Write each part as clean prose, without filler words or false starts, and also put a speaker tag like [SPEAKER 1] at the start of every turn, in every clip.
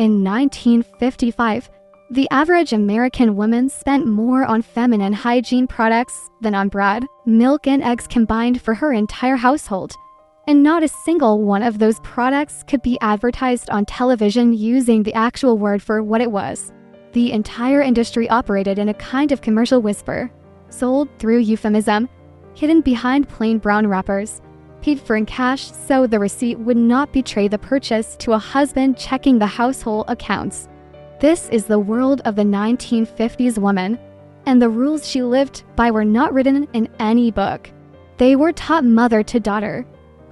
[SPEAKER 1] In 1955, the average American woman spent more on feminine hygiene products than on bread, milk, and eggs combined for her entire household. And not a single one of those products could be advertised on television using the actual word for what it was. The entire industry operated in a kind of commercial whisper, sold through euphemism, hidden behind plain brown wrappers, paid for in cash so the receipt would not betray the purchase to a husband checking the household accounts. This is the world of the 1950s woman, and the rules she lived by were not written in any book. They were taught mother to daughter,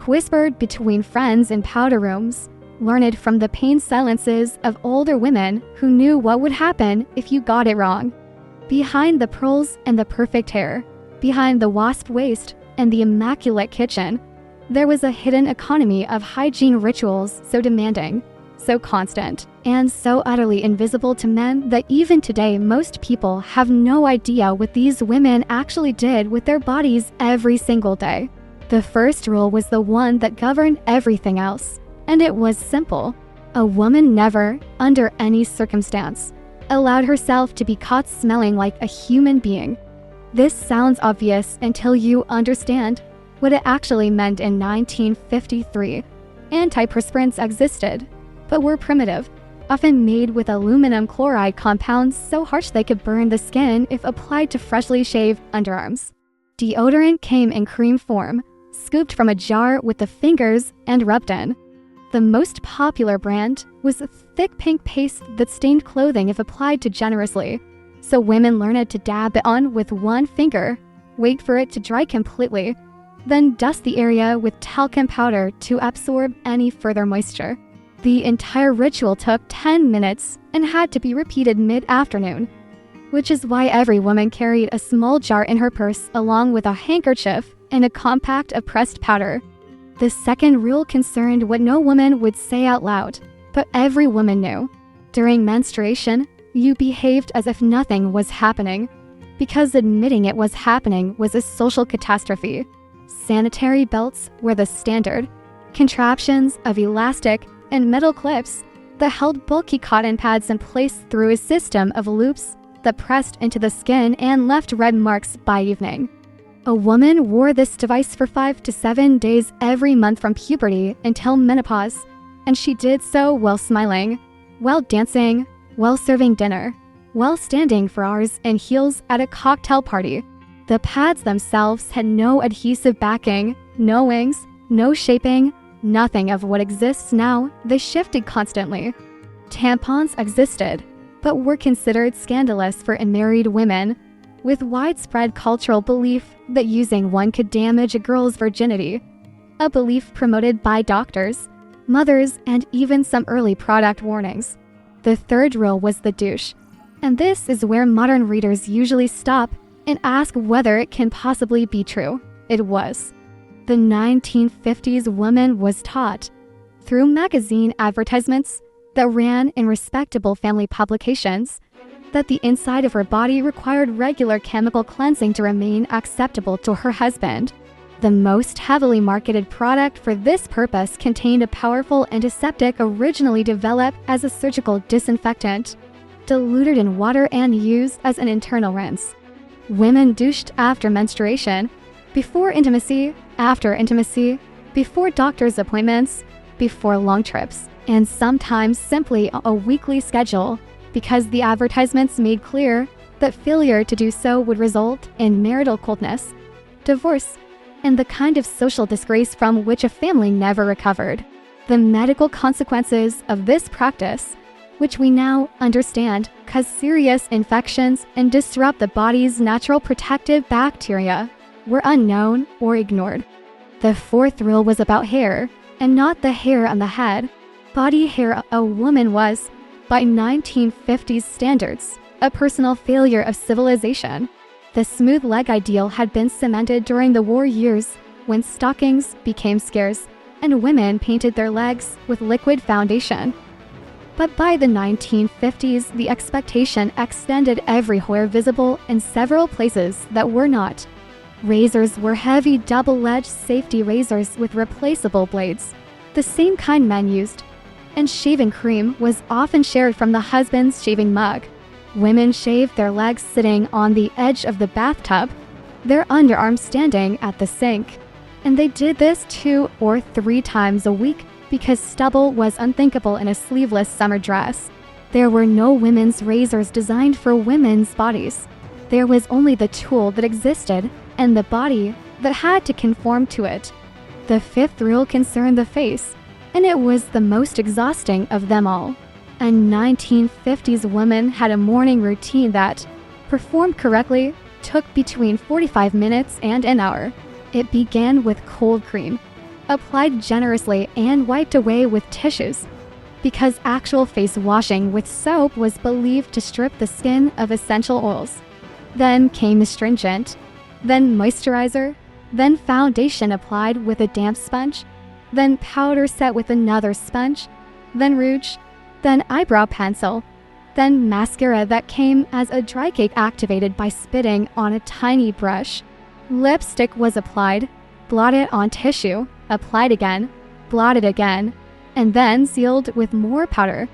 [SPEAKER 1] whispered between friends in powder rooms, learned from the pained silences of older women who knew what would happen if you got it wrong. Behind the pearls and the perfect hair, behind the wasp waist and the immaculate kitchen, there was a hidden economy of hygiene rituals so demanding, so constant, and so utterly invisible to men that even today most people have no idea what these women actually did with their bodies every single day. The first rule was the one that governed everything else, and it was simple. A woman never, under any circumstance, allowed herself to be caught smelling like a human being. This sounds obvious until you understand what it actually meant in 1953. Antiperspirants existed, but were primitive, often made with aluminum chloride compounds so harsh they could burn the skin if applied to freshly shaved underarms. Deodorant came in cream form, scooped from a jar with the fingers and rubbed in. The most popular brand was a thick pink paste that stained clothing if applied too generously, so women learned to dab it on with one finger, wait for it to dry completely, then dust the area with talcum powder to absorb any further moisture. The entire ritual took 10 minutes and had to be repeated mid-afternoon, which is why every woman carried a small jar in her purse along with a handkerchief and a compact of pressed powder. The second rule concerned what no woman would say out loud, but every woman knew. During menstruation, you behaved as if nothing was happening, because admitting it was happening was a social catastrophe. Sanitary belts were the standard, contraptions of elastic and metal clips that held bulky cotton pads in place through a system of loops that pressed into the skin and left red marks by evening. A woman wore this device for 5 to 7 days every month from puberty until menopause, and she did so while smiling, while dancing, while serving dinner, while standing for hours in heels at a cocktail party. The pads themselves had no adhesive backing, no wings, no shaping, nothing of what exists now. They shifted constantly. Tampons existed, but were considered scandalous for unmarried women, with widespread cultural belief that using one could damage a girl's virginity, a belief promoted by doctors, mothers, and even some early product warnings. The third rule was the douche, and this is where modern readers usually stop and ask whether it can possibly be true. It was. The 1950s woman was taught, through magazine advertisements that ran in respectable family publications, that the inside of her body required regular chemical cleansing to remain acceptable to her husband. The most heavily marketed product for this purpose contained a powerful antiseptic originally developed as a surgical disinfectant, diluted in water and used as an internal rinse. Women douched after menstruation, before intimacy, after intimacy, before doctor's appointments, before long trips, and sometimes simply a weekly schedule, because the advertisements made clear that failure to do so would result in marital coldness, divorce, and the kind of social disgrace from which a family never recovered. The medical consequences of this practice, which we now understand cause serious infections and disrupt the body's natural protective bacteria, were unknown or ignored. The fourth rule was about hair, and not the hair on the head. Body hair a woman was, by 1950s standards, a personal failure of civilization. The smooth leg ideal had been cemented during the war years when stockings became scarce and women painted their legs with liquid foundation. But by the 1950s, the expectation extended everywhere, visible in several places that were not. Razors were heavy double-edged safety razors with replaceable blades, the same kind men used, and shaving cream was often shared from the husband's shaving mug. Women shaved their legs sitting on the edge of the bathtub, their underarms standing at the sink. And they did this 2 or 3 times a week because stubble was unthinkable in a sleeveless summer dress. There were no women's razors designed for women's bodies. There was only the tool that existed and the body that had to conform to it. The 5th rule concerned the face, and it was the most exhausting of them all. A 1950s woman had a morning routine that, performed correctly, took between 45 minutes and an hour. It began with cold cream, applied generously and wiped away with tissues, because actual face washing with soap was believed to strip the skin of essential oils. Then came astringent, then moisturizer, then foundation applied with a damp sponge, then powder set with another sponge, then rouge, then eyebrow pencil, then mascara that came as a dry cake activated by spitting on a tiny brush. Lipstick was applied, blotted on tissue, applied again, blotted again, and then sealed with more powder.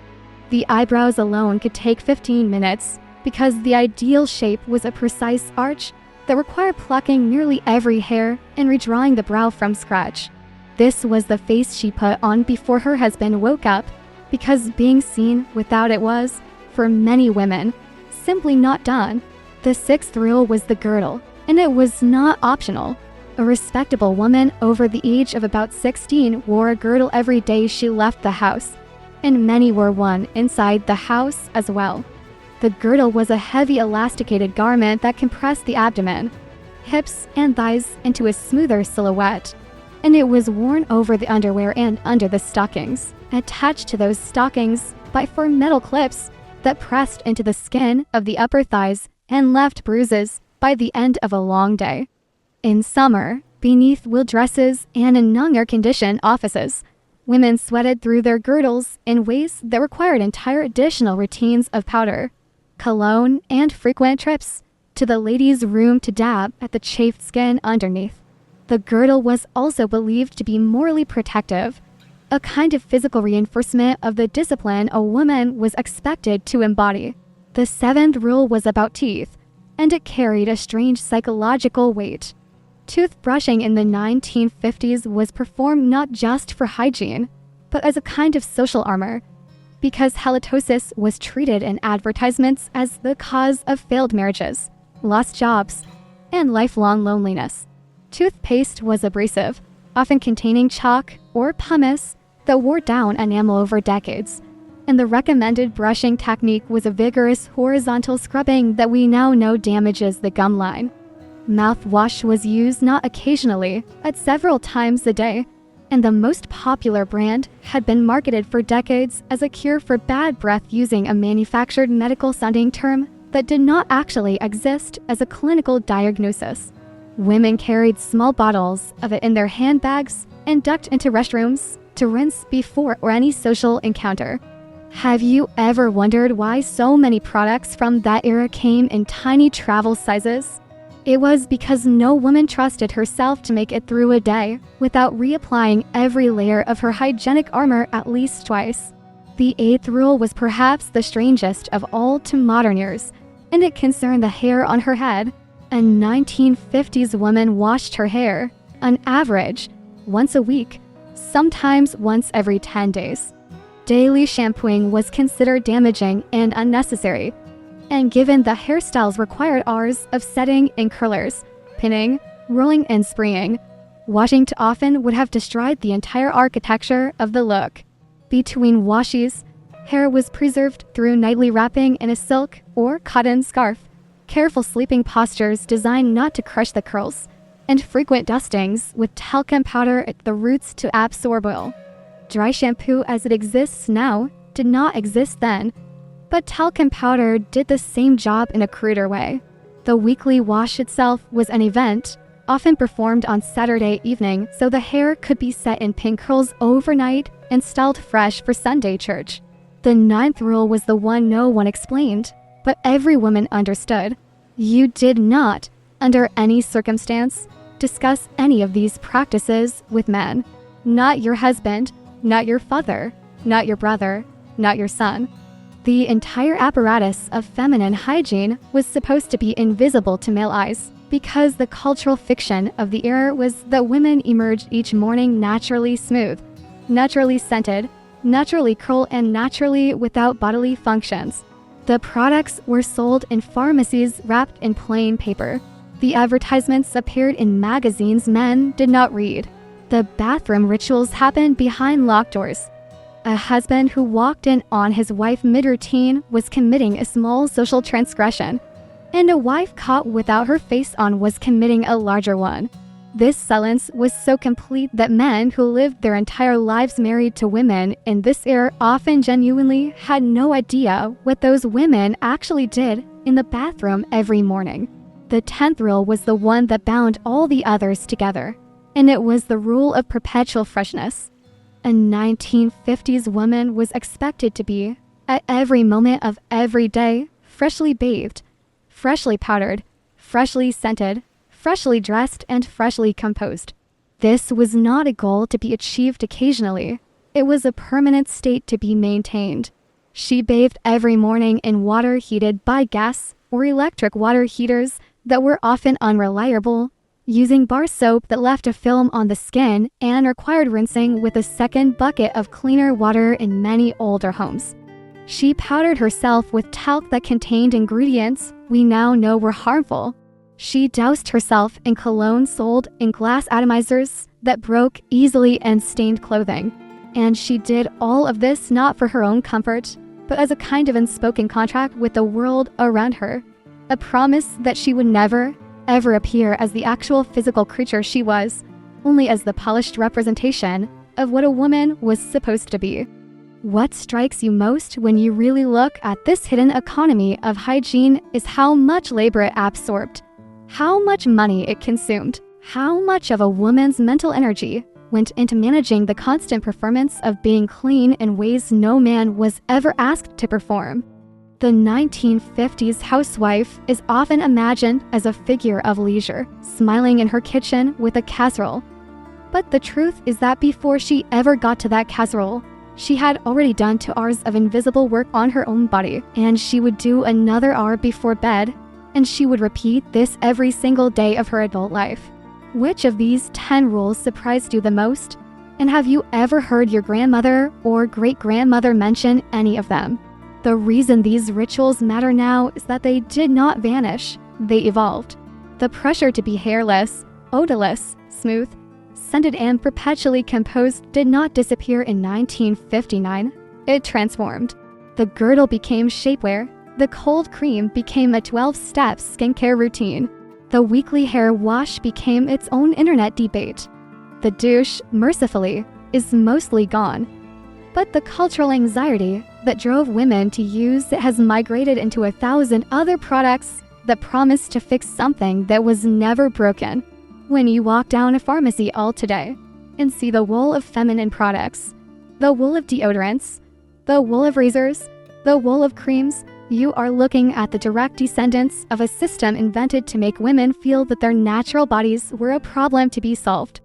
[SPEAKER 1] The eyebrows alone could take 15 minutes because the ideal shape was a precise arch that required plucking nearly every hair and redrawing the brow from scratch. This was the face she put on before her husband woke up, because being seen without it was, for many women, simply not done. The 6th rule was the girdle, and it was not optional. A respectable woman over the age of about 16 wore a girdle every day she left the house, and many wore one inside the house as well. The girdle was a heavy elasticated garment that compressed the abdomen, hips, and thighs into a smoother silhouette, and it was worn over the underwear and under the stockings, attached to those stockings by 4 metal clips that pressed into the skin of the upper thighs and left bruises by the end of a long day. In summer, beneath wool dresses and in non-air-conditioned offices, women sweated through their girdles in ways that required entire additional routines of powder, cologne, and frequent trips to the ladies' room to dab at the chafed skin underneath. The girdle was also believed to be morally protective, a kind of physical reinforcement of the discipline a woman was expected to embody. The 7th rule was about teeth, and it carried a strange psychological weight. Toothbrushing in the 1950s was performed not just for hygiene, but as a kind of social armor, because halitosis was treated in advertisements as the cause of failed marriages, lost jobs, and lifelong loneliness. Toothpaste was abrasive, often containing chalk or pumice that wore down enamel over decades, and the recommended brushing technique was a vigorous horizontal scrubbing that we now know damages the gum line. Mouthwash was used not occasionally, but several times a day, and the most popular brand had been marketed for decades as a cure for bad breath using a manufactured medical-sounding term that did not actually exist as a clinical diagnosis. Women carried small bottles of it in their handbags and ducked into restrooms to rinse before or any social encounter. Have you ever wondered why so many products from that era came in tiny travel sizes? It was because no woman trusted herself to make it through a day without reapplying every layer of her hygienic armor at least twice. The 8th rule was perhaps the strangest of all to modern ears, and it concerned the hair on her head. A 1950s woman washed her hair, on average, once a week, sometimes once every 10 days. Daily shampooing was considered damaging and unnecessary, and given the hairstyles required hours of setting in curlers, pinning, rolling, and spraying, washing too often would have destroyed the entire architecture of the look. Between washes, hair was preserved through nightly wrapping in a silk or cotton scarf, careful sleeping postures designed not to crush the curls, and frequent dustings with talcum powder at the roots to absorb oil. Dry shampoo as it exists now did not exist then, but talcum powder did the same job in a cruder way. The weekly wash itself was an event, often performed on Saturday evening so the hair could be set in pin curls overnight and styled fresh for Sunday church. The 9th rule was the one no one explained, but every woman understood. You did not, under any circumstance, discuss any of these practices with men. Not your husband, not your father, not your brother, not your son. The entire apparatus of feminine hygiene was supposed to be invisible to male eyes, because the cultural fiction of the era was that women emerged each morning naturally smooth, naturally scented, naturally curl, and naturally without bodily functions. The products were sold in pharmacies wrapped in plain paper. The advertisements appeared in magazines men did not read. The bathroom rituals happened behind locked doors. A husband who walked in on his wife mid-routine was committing a small social transgression, and a wife caught without her face on was committing a larger one. This silence was so complete that men who lived their entire lives married to women in this era often genuinely had no idea what those women actually did in the bathroom every morning. The 10th rule was the one that bound all the others together, and it was the rule of perpetual freshness. A 1950s woman was expected to be, at every moment of every day, freshly bathed, freshly powdered, freshly scented, freshly dressed, and freshly composed. This was not a goal to be achieved occasionally. It was a permanent state to be maintained. She bathed every morning in water heated by gas or electric water heaters that were often unreliable, using bar soap that left a film on the skin and required rinsing with a second bucket of cleaner water in many older homes. She powdered herself with talc that contained ingredients we now know were harmful. She doused herself in cologne sold in glass atomizers that broke easily and stained clothing. And she did all of this not for her own comfort, but as a kind of unspoken contract with the world around her. A promise that she would never, ever appear as the actual physical creature she was, only as the polished representation of what a woman was supposed to be. What strikes you most when you really look at this hidden economy of hygiene is how much labor it absorbed, how much money it consumed, how much of a woman's mental energy went into managing the constant performance of being clean in ways no man was ever asked to perform. The 1950s housewife is often imagined as a figure of leisure, smiling in her kitchen with a casserole. But the truth is that before she ever got to that casserole, she had already done 2 hours of invisible work on her own body, and she would do another hour before bed, and she would repeat this every single day of her adult life. Which of these 10 rules surprised you the most? And have you ever heard your grandmother or great-grandmother mention any of them? The reason these rituals matter now is that they did not vanish, they evolved. The pressure to be hairless, odorless, smooth, scented, and perpetually composed did not disappear in 1959, it transformed. The girdle became shapewear, the cold cream became a 12-step skincare routine, the weekly hair wash became its own internet debate. The douche, mercifully, is mostly gone. But the cultural anxiety that drove women to use it has migrated into 1,000 other products that promise to fix something that was never broken. When you walk down a pharmacy aisle today and see the wool of feminine products, the wool of deodorants, the wool of razors, the wool of creams, you are looking at the direct descendants of a system invented to make women feel that their natural bodies were a problem to be solved.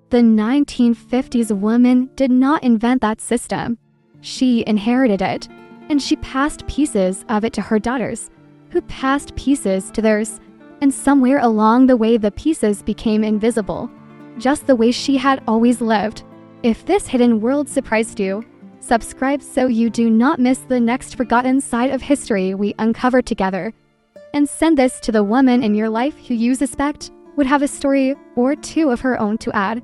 [SPEAKER 1] The 1950s woman did not invent that system. She inherited it, and she passed pieces of it to her daughters, who passed pieces to theirs, and somewhere along the way the pieces became invisible, just the way she had always lived. If this hidden world surprised you, subscribe so you do not miss the next forgotten side of history we uncover together. And send this to the woman in your life who you suspect would have a story or 2 of her own to add.